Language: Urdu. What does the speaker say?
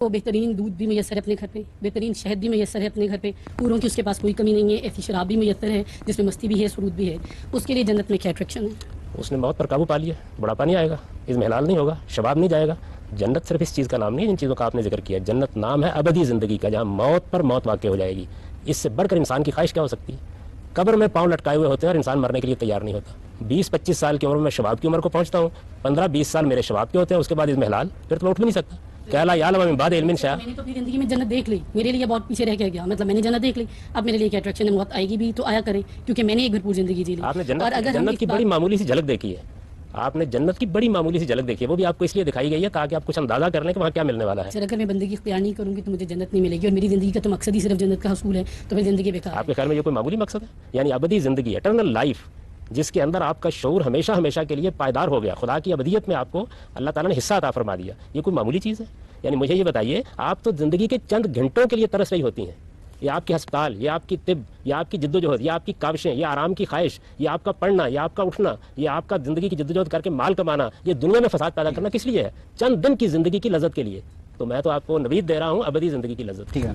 وہ بہترین دودھ بھی میسر ہے اپنے گھر پہ، بہترین شہد بھی میسر ہے اپنے گھر پہ، پوروں کی اس کے پاس کوئی کمی نہیں ہے، ایسی شراب بھی میسر ہے جس میں مستی بھی ہے، سرود بھی ہے. اس کے لیے جنت میں کیا اٹریکشن ہے؟ اس نے موت پر قابو پا لیا، بڑھاپا نہیں آئے گا، اس میں حلال نہیں ہوگا، شباب نہیں جائے گا. جنت صرف اس چیز کا نام نہیں ہے جن چیزوں کا آپ نے ذکر کیا. جنت نام ہے ابدی زندگی کا، جہاں موت پر موت واقع ہو جائے گی. اس سے بڑھ کر انسان کی خواہش کیا ہو سکتی ہے؟ قبر میں پاؤں لٹکائے ہوئے ہوتے ہیں اور انسان مرنے کے لیے تیار نہیں ہوتا. 20-25 سال کی عمر میں شباب کی عمر کو پہنچتا ہوں، 15-20 سال میرے شباب کے ہوتے ہیں، اس کے بعد اس میں حلال، پھر تو میں اٹھ بھی نہیں سکتا. کہلا یعلم من بعد علم شاء. میں نے تو اپنی زندگی میں جنت دیکھ لی، میرے لیے بہت پیچھے رہ کے گیا، مطلب میں نے جنت دیکھ لی، اب میرے لیے کیا اٹریکشن ہے؟ موت آئے گی بھی تو آیا کریں، کیونکہ میں نے ایک بھرپور زندگی جی لی. آپ نے اور اگر جنت کی بڑی معمولی سی جھلک دیکھی ہے، آپ نے جنت کی بڑی معمولی سی جھلک دیکھی ہے، وہ بھی آپ کو اس لیے دکھائی گئی ہے تاکہ آپ کچھ اندازہ کر لیں کہ وہاں کیا ملنے والا ہے. سر اگر میں بندگی اختیار نہیں کروں گی تو مجھے جنت نہیں ملے گی، اور میری زندگی کا تو مقصد ہی صرف جنت کا حصول ہے، تو میری زندگی بیکار آپ کے خیال میں یہ کوئی معمولی مقصد ہے؟ یعنی ابدی زندگی، اٹرنل لائف، جس کے اندر آپ کا شعور ہمیشہ ہمیشہ کے لیے پائیدار ہو گیا، خدا کی ابدیت میں آپ کو اللہ تعالیٰ نے حصہ عطا فرما دیا، یہ کوئی معمولی چیز ہے؟ یعنی مجھے یہ بتائیے، آپ تو زندگی کے چند گھنٹوں کے لیے ترس رہی ہوتی ہیں. یہ آپ کے ہسپتال، یہ آپ کی طب، یہ آپ کی جدوجہد، یہ آپ کی کاوشیں، یہ آرام کی خواہش، یہ آپ کا پڑھنا، یہ آپ کا اٹھنا، یہ آپ کا زندگی کی جدوجہد کر کے مال کمانا، یہ دنیا میں فساد پیدا کرنا کس لیے ہے؟ چند دن کی زندگی کی لذت کے لیے. تو میں تو آپ کو نوید دے رہا ہوں ابدی زندگی کی لذت. ٹھیک ہے.